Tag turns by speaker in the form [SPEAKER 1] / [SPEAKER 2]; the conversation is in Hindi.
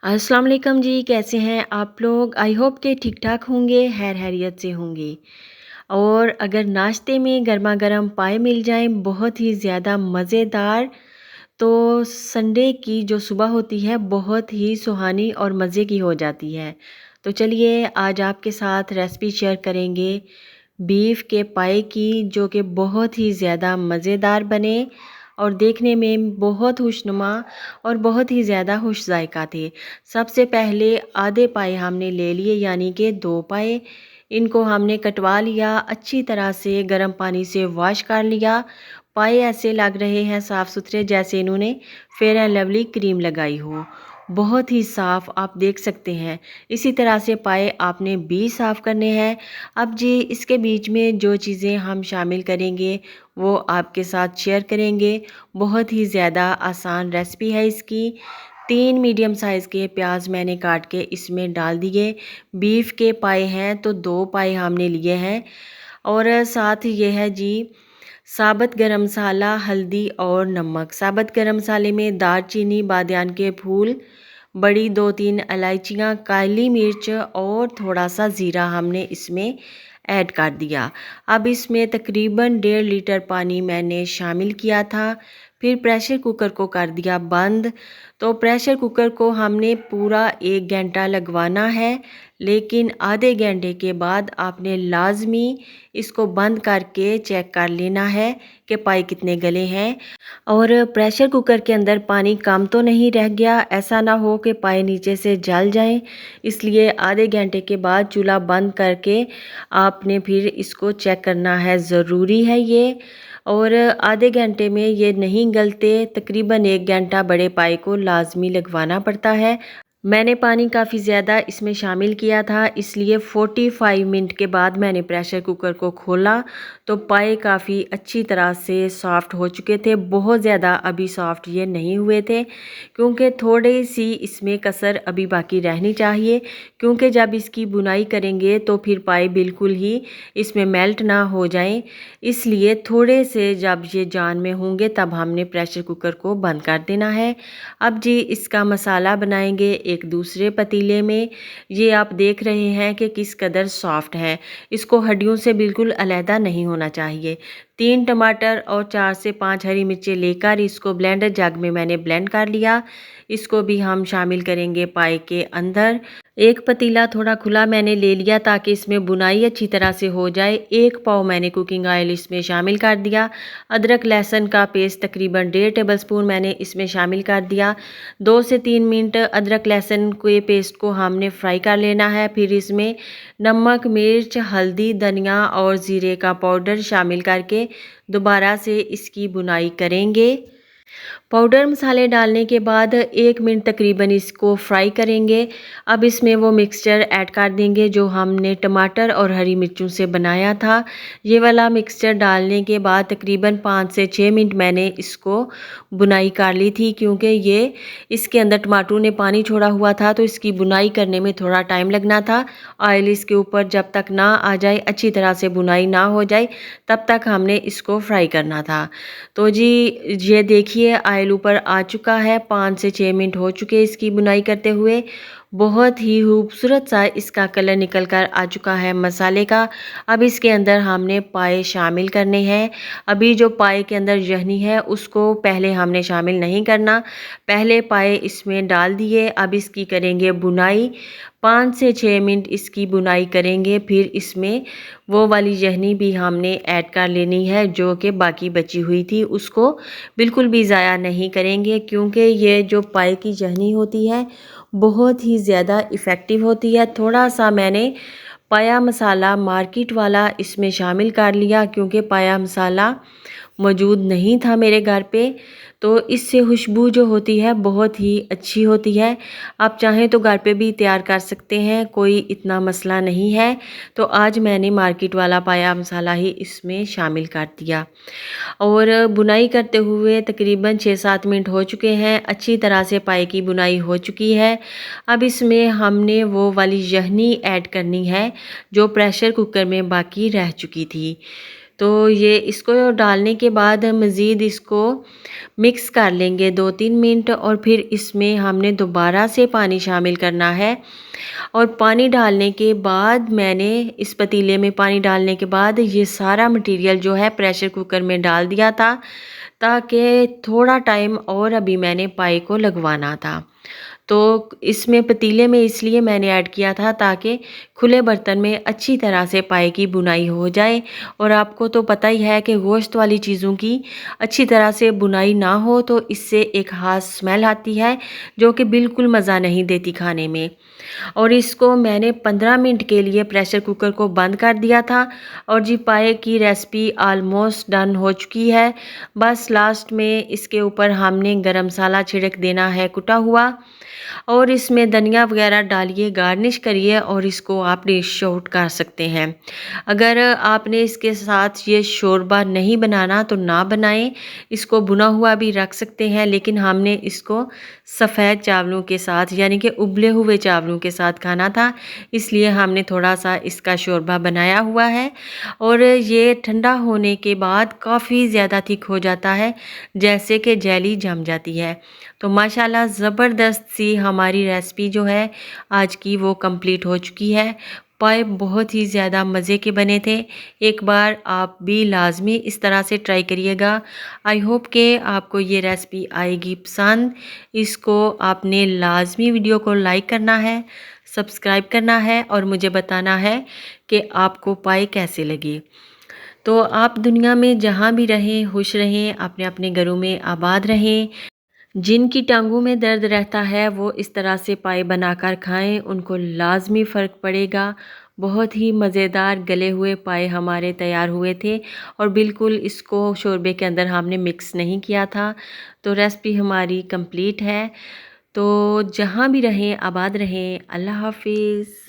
[SPEAKER 1] अस्सलाम वालेकुम जी, कैसे हैं आप लोग? आई होप के ठीक-ठाक होंगे, खैरियत से होंगे। और अगर नाश्ते में गरमा-गरम पाए मिल जाएँ, बहुत ही ज़्यादा मज़ेदार, तो संडे की जो सुबह होती है, बहुत ही सुहानी और मज़े की हो जाती है। तो चलिए, आज आपके साथ रेसिपी शेयर करेंगे बीफ के पाए की, जो कि बहुत ही ज़्यादा मज़ेदार बने और देखने में बहुत खुशनुमा और बहुत ही ज़्यादा खुश जायका थे। सबसे पहले आधे पाए हमने ले लिए, यानी कि 2 पाए। इनको हमने कटवा लिया, अच्छी तरह से गर्म पानी से वॉश कर लिया। पाए ऐसे लग रहे हैं साफ़ सुथरे, जैसे इन्होंने फेयर एंड लवली क्रीम लगाई हो। बहुत ही साफ़ आप देख सकते हैं। इसी तरह से पाए आपने भी साफ़ करने हैं। अब जी इसके बीच में जो चीज़ें हम शामिल करेंगे वो आपके साथ शेयर करेंगे। बहुत ही ज़्यादा आसान रेसिपी है इसकी। 3 मीडियम साइज़ के प्याज मैंने काट के इसमें डाल दिए। बीफ के पाए हैं तो 2 पाए हमने लिए हैं। और साथ ये है जी साबुत गरम मसाला, हल्दी और नमक। साबुत गरम मसाले में दालचीनी, बादियान के फूल, बड़ी 2-3 इलायचियाँ, काली मिर्च और थोड़ा सा ज़ीरा हमने इसमें ऐड कर दिया। अब इसमें तकरीबन 1.5 लीटर पानी मैंने शामिल किया था। फिर प्रेशर कुकर को कर दिया बंद। तो प्रेशर कुकर को हमने पूरा 1 घंटा लगवाना है, लेकिन आधे घंटे के बाद आपने लाजमी इसको बंद करके चेक कर लेना है कि पाए कितने गले हैं। और प्रेशर कुकर के अंदर पानी कम तो नहीं रह गया, ऐसा ना हो कि पाए नीचे से जल जाएं। इसलिए आधे घंटे के बाद चूल्हा बंद करके आपने फिर इसको चेक करना है, ज़रूरी है ये। और आधे घंटे में ये नहीं गलते, तकरीबन 1 घंटा बड़े पाए को लाजमी लगवाना पड़ता है। मैंने पानी काफ़ी ज़्यादा इसमें शामिल किया था, इसलिए 45 मिनट के बाद मैंने प्रेशर कुकर को खोला तो पाए काफ़ी अच्छी तरह से सॉफ़्ट हो चुके थे। बहुत ज़्यादा अभी सॉफ़्ट ये नहीं हुए थे, क्योंकि थोड़ी सी इसमें कसर अभी बाकी रहनी चाहिए, क्योंकि जब इसकी बुनाई करेंगे तो फिर पाए बिल्कुल ही इसमें मेल्ट ना हो जाएं। इसलिए थोड़े से जब ये जान में होंगे तब हमने प्रेशर कुकर को बंद कर देना है। अब जी इसका मसाला बनाएंगे एक दूसरे पतीले में। ये आप देख रहे हैं कि किस कदर सॉफ्ट है, इसको हड्डियों से बिल्कुल अलहदा नहीं होना चाहिए। 3 टमाटर और 4 से 5 हरी मिर्चें लेकर इसको ब्लेंडर जग में मैंने ब्लेंड कर लिया। इसको भी हम शामिल करेंगे पाए के अंदर। एक पतीला थोड़ा खुला मैंने ले लिया ताकि इसमें बुनाई अच्छी तरह से हो जाए। 1 पाव मैंने कुकिंग ऑयल इसमें शामिल कर दिया। अदरक लहसुन का पेस्ट तकरीबन 1.5 टेबलस्पून मैंने इसमें शामिल कर दिया। 2 से 3 मिनट अदरक लहसुन के पेस्ट को हमने फ्राई कर लेना है। फिर इसमें नमक, मिर्च, हल्दी, धनिया और ज़ीरे का पाउडर शामिल करके दोबारा से इसकी बुनाई करेंगे। पाउडर मसाले डालने के बाद 1 मिनट तकरीबन इसको फ्राई करेंगे। अब इसमें वो मिक्सचर ऐड कर देंगे जो हमने टमाटर और हरी मिर्चों से बनाया था। ये वाला मिक्सचर डालने के बाद तकरीबन 5 से 6 मिनट मैंने इसको बुनाई कर ली थी, क्योंकि ये इसके अंदर टमाटरों ने पानी छोड़ा हुआ था, तो इसकी बुनाई करने में थोड़ा टाइम लगना था। ऑयल इसके ऊपर जब तक ना आ जाए, अच्छी तरह से बुनाई ना हो जाए, तब तक हमने इसको फ्राई करना था। तो जी ये देखिए ऑयल ऊपर आ चुका है। 5 से 6 मिनट हो चुके इसकी बुनाई करते हुए। बहुत ही खूबसूरत सा इसका कलर निकल कर आ चुका है मसाले का। अब इसके अंदर हमने पाए शामिल करने हैं। अभी जो पाए के अंदर यखनी है उसको पहले हमने शामिल नहीं करना, पहले पाए इसमें डाल दिए। अब इसकी करेंगे बुनाई। 5 से 6 मिनट इसकी बुनाई करेंगे। फिर इसमें वो वाली यखनी भी हमने ऐड कर लेनी है जो कि बाकी बची हुई थी, उसको बिल्कुल भी ज़ाया नहीं करेंगे, क्योंकि ये जो पाए की यखनी होती है बहुत ही ज़्यादा इफ़ेक्टिव होती है। थोड़ा सा मैंने पाया मसाला मार्केट वाला इसमें शामिल कर लिया, क्योंकि पाया मसाला मौजूद नहीं था मेरे घर पे, तो इससे खुशबू जो होती है बहुत ही अच्छी होती है। आप चाहें तो घर पे भी तैयार कर सकते हैं, कोई इतना मसला नहीं है। तो आज मैंने मार्केट वाला पाया मसाला ही इसमें शामिल कर दिया। और बुनाई करते हुए तकरीबन 6-7 मिनट हो चुके हैं। अच्छी तरह से पाए की बुनाई हो चुकी है। अब इसमें हमने वो वाली यखनी ऐड करनी है जो प्रेशर कुकर में बाकी रह चुकी थी। तो ये इसको डालने के बाद मज़ीद इसको मिक्स कर लेंगे 2-3 मिनट और फिर इसमें हमने दोबारा से पानी शामिल करना है। और पानी डालने के बाद मैंने इस पतीले में पानी डालने के बाद ये सारा मटेरियल जो है प्रेशर कुकर में डाल दिया था, ताकि थोड़ा टाइम और अभी मैंने पाई को लगवाना था। तो इसमें पतीले में इसलिए मैंने ऐड किया था ताकि खुले बर्तन में अच्छी तरह से पाए की बुनाई हो जाए। और आपको तो पता ही है कि गोश्त वाली चीज़ों की अच्छी तरह से बुनाई ना हो तो इससे एक ख़ास स्मेल आती है, जो कि बिल्कुल मज़ा नहीं देती खाने में। और इसको मैंने 15 मिनट के लिए प्रेशर कुकर को बंद कर दिया था। और जी पाए की रेसिपी ऑलमोस्ट डन हो चुकी है। बस लास्ट में इसके ऊपर हमने गरम मसाला छिड़क देना है कुटा हुआ, और इसमें धनिया वगैरह डालिए, गार्निश करिए और इसको आप डिश आउट कर सकते हैं। अगर आपने इसके साथ ये शोरबा नहीं बनाना तो ना बनाएं, इसको भुना हुआ भी रख सकते हैं, लेकिन हमने इसको सफ़ेद चावलों के साथ यानी कि उबले हुए चावलों के साथ खाना था, इसलिए हमने थोड़ा सा इसका शोरबा बनाया हुआ है। और ये ठंडा होने के बाद काफ़ी ज़्यादा थिक हो जाता है, जैसे कि जेली जम जाती है। तो माशाल्लाह ज़बरदस्त सी हमारी रेसिपी जो है आज की वो कंप्लीट हो चुकी है। पाए बहुत ही ज़्यादा मज़े के बने थे। एक बार आप भी लाज़मी इस तरह से ट्राई करिएगा। आई होप कि आपको ये रेसिपी आएगी पसंद। इसको आपने लाज़मी वीडियो को लाइक करना है, सब्सक्राइब करना है और मुझे बताना है कि आपको पाए कैसे लगे। तो आप दुनिया में जहाँ भी रहें खुश रहें, अपने अपने घरों में आबाद रहें। जिनकी टांगों में दर्द रहता है वो इस तरह से पाए बनाकर खाएं, उनको लाजमी फ़र्क पड़ेगा। बहुत ही मज़ेदार गले हुए पाए हमारे तैयार हुए थे और बिल्कुल इसको शोरबे के अंदर हमने मिक्स नहीं किया था। तो रेसिपी हमारी कंप्लीट है। तो जहाँ भी रहें आबाद रहें। अल्लाह हाफिज़।